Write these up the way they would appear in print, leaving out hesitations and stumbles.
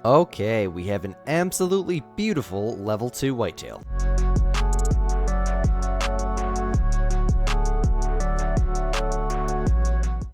Okay, we have an absolutely beautiful level 2 whitetail.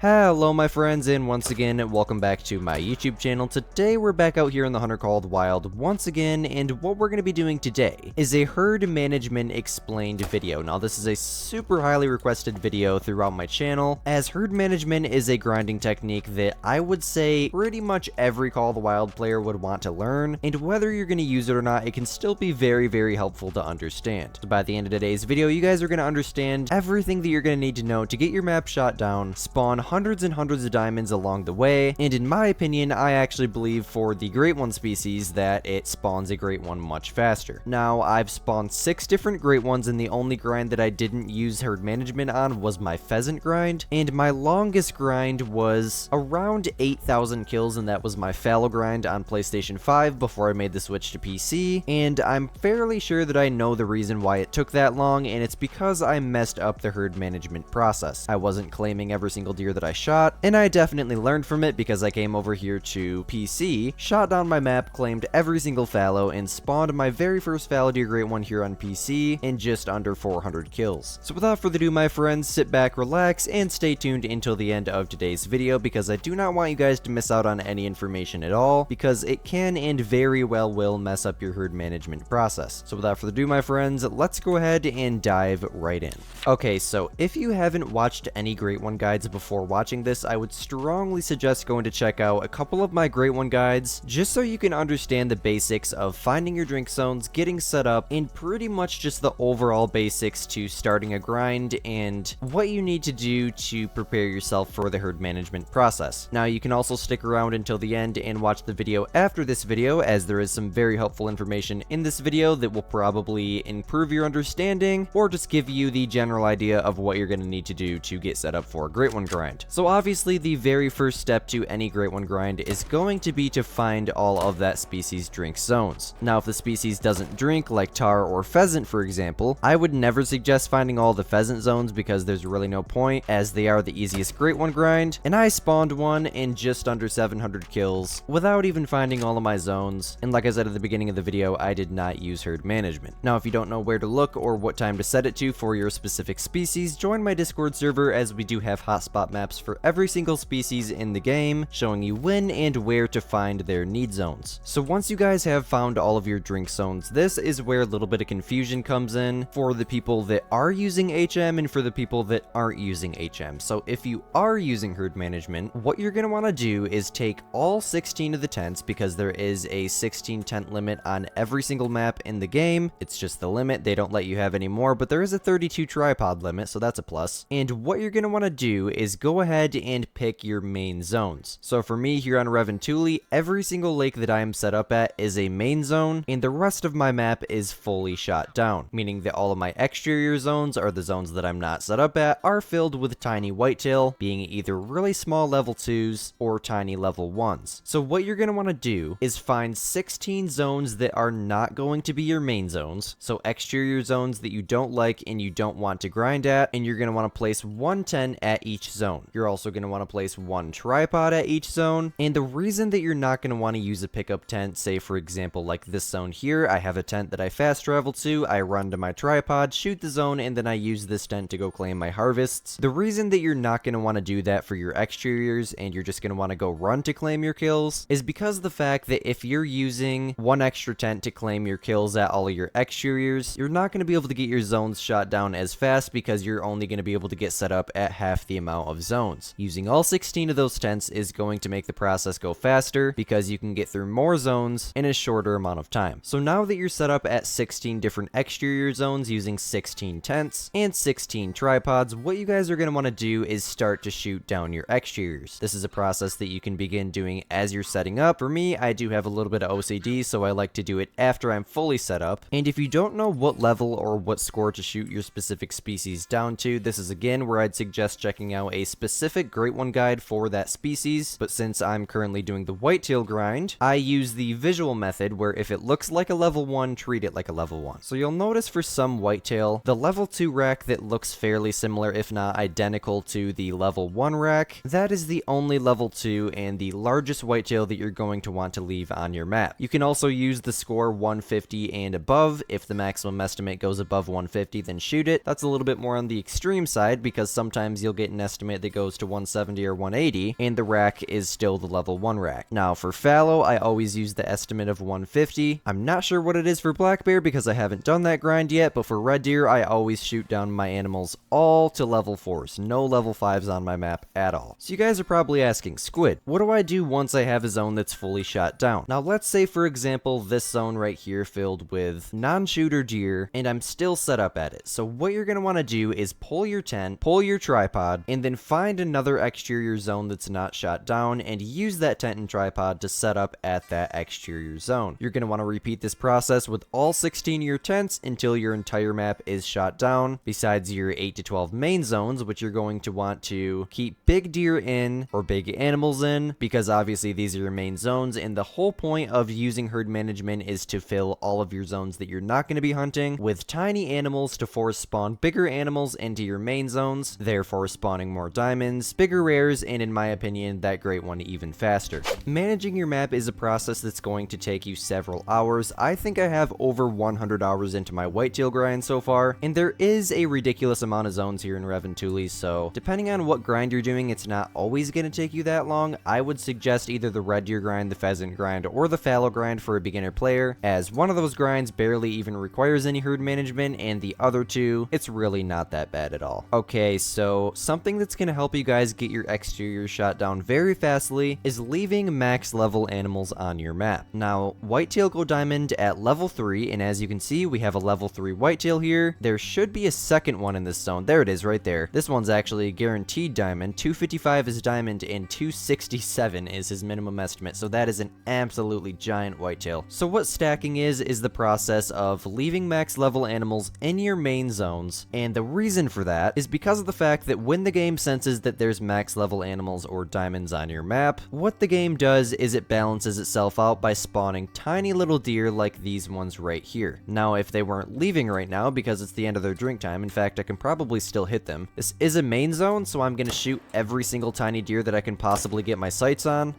Hello my friends, and once again, welcome back to my YouTube channel. Today we're back out here in the Hunter Called Wild once again, and what we're going to be doing today is a herd management explained video. Now this is a super highly requested video throughout my channel, as herd management is a grinding technique that I would say pretty much every Call of the Wild player would want to learn, and whether you're going to use it or not, it can still be very helpful to understand. So by the end of today's video, you guys are going to understand everything that you're going to need to know to get your map shot down, spawn hundreds and hundreds of diamonds along the way, and in my opinion, I actually believe for the Great One species that it spawns a Great One much faster. Now, I've spawned 6 different Great Ones, and the only grind that I didn't use herd management on was my pheasant grind, and my longest grind was around 8,000 kills, and that was my fallow grind on PlayStation 5 before I made the switch to PC, and I'm fairly sure that I know the reason why it took that long, and it's because I messed up the herd management process. I wasn't claiming every single deer that I shot, and I definitely learned from it because I came over here to PC, shot down my map, claimed every single fallow, and spawned my very first fallow deer Great One here on PC in just under 400 kills. So without further ado, my friends, sit back, relax, and stay tuned until the end of today's video, because I do not want you guys to miss out on any information at all, because it can and very well will mess up your herd management process. So without further ado, my friends, let's go ahead and dive right in. Okay, so if you haven't watched any Great One guides before watching this, I would strongly suggest going to check out a couple of my Great One guides, just so you can understand the basics of finding your drink zones, getting set up, and pretty much just the overall basics to starting a grind and what you need to do to prepare yourself for the herd management process. Now, you can also stick around until the end and watch the video after this video, as there is some very helpful information in this video that will probably improve your understanding or just give you the general idea of what you're going to need to do to get set up for a Great One grind. So obviously, the very first step to any Great One grind is going to be to find all of that species' drink zones. Now, if the species doesn't drink, like tar or pheasant for example, I would never suggest finding all the pheasant zones because there's really no point, as they are the easiest Great One grind, and I spawned one in just under 700 kills without even finding all of my zones, and like I said at the beginning of the video, I did not use herd management. Now, if you don't know where to look or what time to set it to for your specific species, join my Discord server, as we do have hotspot maps for every single species in the game, showing you when and where to find their need zones. So once you guys have found all of your drink zones, this is where a little bit of confusion comes in for the people that are using HM and for the people that aren't using HM. So if you are using herd management, what you're going to want to do is take all 16 of the tents, because there is a 16 tent limit on every single map in the game. It's just the limit. They don't let you have any more, but there is a 32 tripod limit, so that's a plus. And what you're going to want to do is go ahead and pick your main zones. So for me here on Reventuli, every single lake that I am set up at is a main zone, and the rest of my map is fully shot down, meaning that all of my exterior zones, or the zones that I'm not set up at, are filled with tiny whitetail, being either really small level 2s or tiny level 1s. So what you're going to want to do is find 16 zones that are not going to be your main zones, so exterior zones that you don't like and you don't want to grind at, and you're going to want to place one tent at each zone. You're also going to want to place one tripod at each zone, and the reason that you're not going to want to use a pickup tent, say for example like this zone here, I have a tent that I fast travel to, I run to my tripod, shoot the zone, and then I use this tent to go claim my harvests. The reason that you're not going to want to do that for your exteriors, and you're just going to want to go run to claim your kills, is because of the fact that if you're using one extra tent to claim your kills at all of your exteriors, you're not going to be able to get your zones shot down as fast, because you're only going to be able to get set up at half the amount of zones. Using all 16 of those tents is going to make the process go faster, because you can get through more zones in a shorter amount of time. So now that you're set up at 16 different exterior zones using 16 tents and 16 tripods, what you guys are going to want to do is start to shoot down your exteriors. This is a process that you can begin doing as you're setting up. For me, I do have a little bit of OCD, so I like to do it after I'm fully set up. And if you don't know what level or what score to shoot your specific species down to, this is again where I'd suggest checking out a specific specific Great One guide for that species, but since I'm currently doing the whitetail grind, I use the visual method where if it looks like a level 1, treat it like a level 1. So you'll notice for some whitetail, the level 2 rack that looks fairly similar, if not identical to the level 1 rack, that is the only level 2 and the largest whitetail that you're going to want to leave on your map. You can also use the score 150 and above. If the maximum estimate goes above 150, then shoot it. That's a little bit more on the extreme side because sometimes you'll get an estimate that goes to 170 or 180 and the rack is still the level 1 rack. Now for fallow, I always use the estimate of 150. I'm not sure what it is for black bear because I haven't done that grind yet, but for red deer, I always shoot down my animals all to level 4s. No level 5s on my map at all. So you guys are probably asking, Squid, what do I do once I have a zone that's fully shot down? Now let's say for example this zone right here filled with non-shooter deer and I'm still set up at it. So what you're going to want to do is pull your tent, pull your tripod, and then find another exterior zone that's not shot down and use that tent and tripod to set up at that exterior zone. You're going to want to repeat this process with all 16 of your tents until your entire map is shot down, besides your 8 to 12 main zones, which you're going to want to keep big deer in or big animals in, because obviously these are your main zones, and the whole point of using herd management is to fill all of your zones that you're not going to be hunting with tiny animals to force spawn bigger animals into your main zones, therefore spawning more diamonds, bigger rares, and in my opinion, that Great One even faster. Managing your map is a process that's going to take you several hours. I think I have over 100 hours into my whitetail grind so far, and there is a ridiculous amount of zones here in Reventuli, so depending on what grind you're doing, it's not always going to take you that long. I would suggest either the red deer grind, the pheasant grind, or the fallow grind for a beginner player, as one of those grinds barely even requires any herd management, and the other two, it's really not that bad at all. Okay, so something that's going to help you guys get your exterior shot down very fastly is leaving max level animals on your map. Now, whitetail go diamond at level 3, and as you can see, we have a level 3 whitetail here. There should be a second one in this zone. There it is right there. This one's actually guaranteed diamond. 255 is diamond, and 267 is his minimum estimate, so that is an absolutely giant whitetail. So what stacking is the process of leaving max level animals in your main zones, and the reason for that is because of the fact that when the game senses that there's max level animals or diamonds on your map, what the game does is it balances itself out by spawning tiny little deer like these ones right here. Now if they weren't leaving right now because it's the end of their drink time, in fact I can probably still hit them. This is a main zone, so I'm gonna shoot every single tiny deer that I can possibly get my sights on.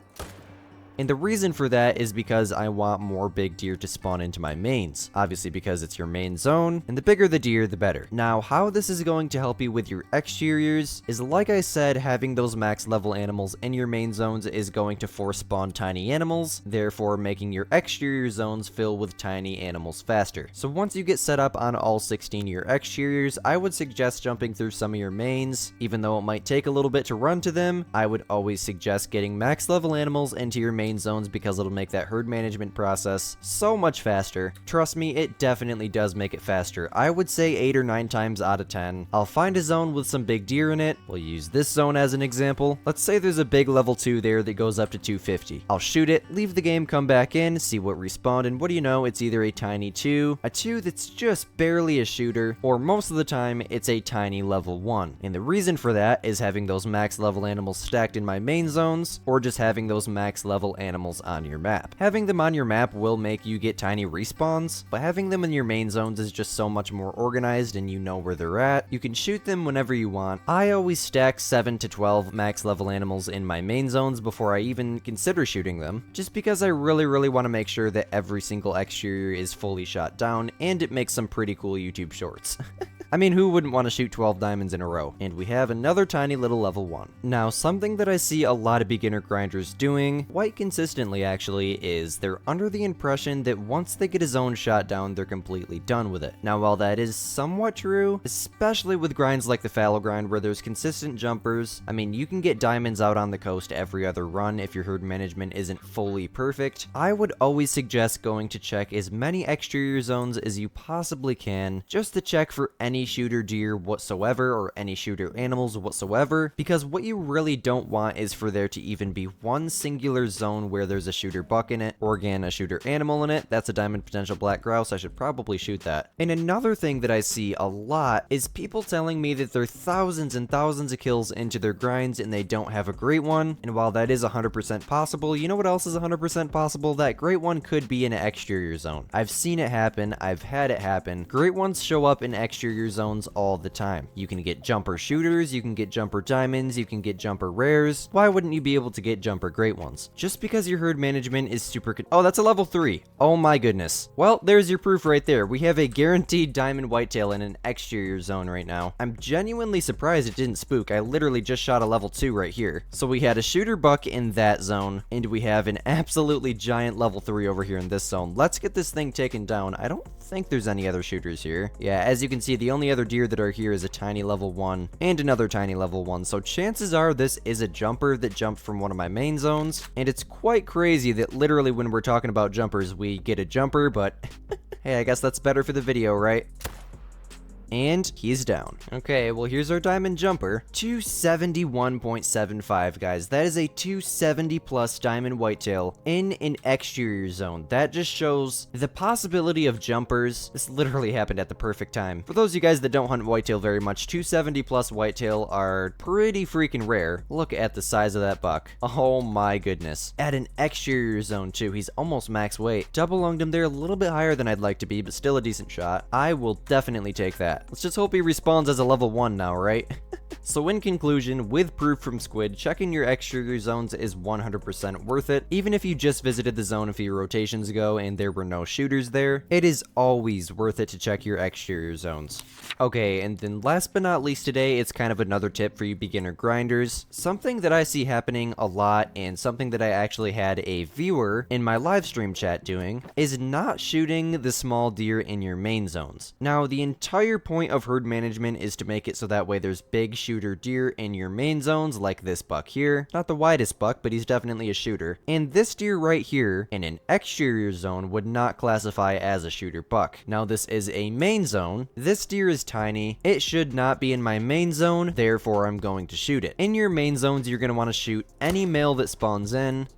And the reason for that is because I want more big deer to spawn into my mains. Obviously because it's your main zone, and the bigger the deer, the better. Now, how this is going to help you with your exteriors is, like I said, having those max level animals in your main zones is going to force spawn tiny animals, therefore making your exterior zones fill with tiny animals faster. So once you get set up on all 16 of your exteriors, I would suggest jumping through some of your mains. Even though it might take a little bit to run to them, I would always suggest getting max level animals into your main zones because it'll make that herd management process so much faster. Trust me, it definitely does make it faster. I would say 8 or 9 times out of 10. I'll find a zone with some big deer in it. We'll use this zone as an example. Let's say there's a big level 2 there that goes up to 250. I'll shoot it, leave the game, come back in, see what respawned, and what do you know, it's either a tiny 2, a 2 that's just barely a shooter, or most of the time it's a tiny level 1. And the reason for that is having those max level animals stacked in my main zones, or just having those max level animals on your map. Having them on your map will make you get tiny respawns, but having them in your main zones is just so much more organized and you know where they're at. You can shoot them whenever you want. I always stack 7 to 12 max level animals in my main zones before I even consider shooting them, just because I really want to make sure that every single exterior is fully shot down, and it makes some pretty cool YouTube shorts. I mean, who wouldn't want to shoot 12 diamonds in a row? And we have another tiny little level 1. Now, something that I see a lot of beginner grinders doing, quite consistently actually, is they're under the impression that once they get a zone shot down, they're completely done with it. Now, while that is somewhat true, especially with grinds like the fallow grind where there's consistent jumpers, I mean, you can get diamonds out on the coast every other run if your herd management isn't fully perfect. I would always suggest going to check as many exterior zones as you possibly can, just to check for any any shooter deer whatsoever or any shooter animals whatsoever, because what you really don't want is for there to even be one singular zone where there's a shooter buck in it, or again, a shooter animal in it. That's a diamond potential black grouse. I should probably shoot that. And another thing that I see a lot is people telling me that they're thousands and thousands of kills into their grinds and they don't have a great one. And while that is 100% possible, you know what else is 100% possible? That great one could be in an exterior zone. I've seen it happen. I've had it happen. Great ones show up in exterior zones all the time. You can get jumper shooters, you can get jumper diamonds, you can get jumper rares. Why wouldn't you be able to get jumper great ones? Just because your herd management is super oh, that's a level 3. Oh my goodness. Well, there's your proof right there. We have a guaranteed diamond whitetail in an exterior zone right now. I'm genuinely surprised it didn't spook. I literally just shot a level 2 right here. So we had a shooter buck in that zone, and we have an absolutely giant level 3 over here in this zone. Let's get this thing taken down. I don't think there's any other shooters here. Yeah, as you can see, the only other deer that are here is a tiny level 1 and another tiny level 1. So chances are this is a jumper that jumped from one of my main zones. And it's quite crazy that literally when we're talking about jumpers, we get a jumper, but hey, I guess that's better for the video, right? And he's down. Okay, well, here's our diamond jumper. 271.75, guys. That is a 270 plus diamond whitetail in an exterior zone. That just shows the possibility of jumpers. This literally happened at the perfect time. For those of you guys that don't hunt whitetail very much, 270 plus whitetail are pretty freaking rare. Look at the size of that buck. Oh my goodness. At an exterior zone too. He's almost max weight. Double lunged him there, a little bit higher than I'd like to be, but still a decent shot. I will definitely take that. Let's just hope he respawns as a level 1 now, right? So in conclusion, with proof from Squid, checking your exterior zones is 100% worth it. Even if you just visited the zone a few rotations ago and there were no shooters there, it is always worth it to check your exterior zones. Okay, and then last but not least today, it's kind of another tip for you beginner grinders. Something that I see happening a lot, and something that I actually had a viewer in my live stream chat doing, is not shooting the small deer in your main zones. Now, the entire point of herd management is to make it so that way there's big shooter deer in your main zones, like this buck here. Not the widest buck, but he's definitely a shooter. And this deer right here in an exterior zone would not classify as a shooter buck. Now, this is a main zone. This deer is tiny. It should not be in my main zone, therefore I'm going to shoot it. In your main zones, you're going to want to shoot any male that spawns in,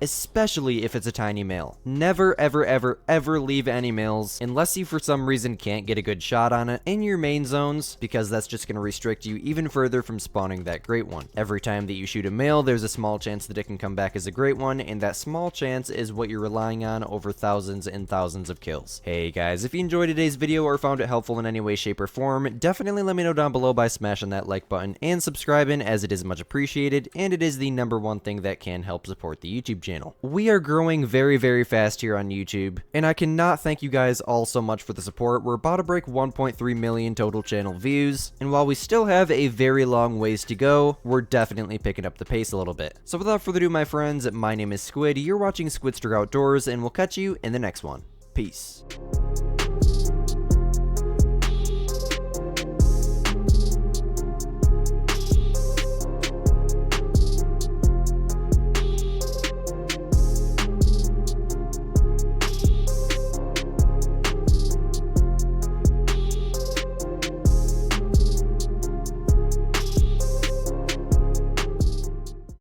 especially if it's a tiny male. Never, ever, ever, ever leave any males unless you for some reason can't get a good shot on it in your main zones, because that's just going to restrict you even further from spawning that great one. Every time that you shoot a male, there's a small chance that it can come back as a great one, and that small chance is what you're relying on over thousands and thousands of kills. Hey guys, if you enjoyed today's video or found it helpful in any way, shape, or form, definitely let me know down below by smashing that like button and subscribing, as it is much appreciated, and it is the #1 thing that can help support the YouTube channel. We are growing very, very fast here on YouTube, and I cannot thank you guys all so much for the support. We're about to break 1.3 million total channel views, and while we still have a very long ways to go, we're definitely picking up the pace a little bit. So without further ado, my friends, my name is Squid, you're watching Squidster Outdoors, and we'll catch you in the next one. Peace.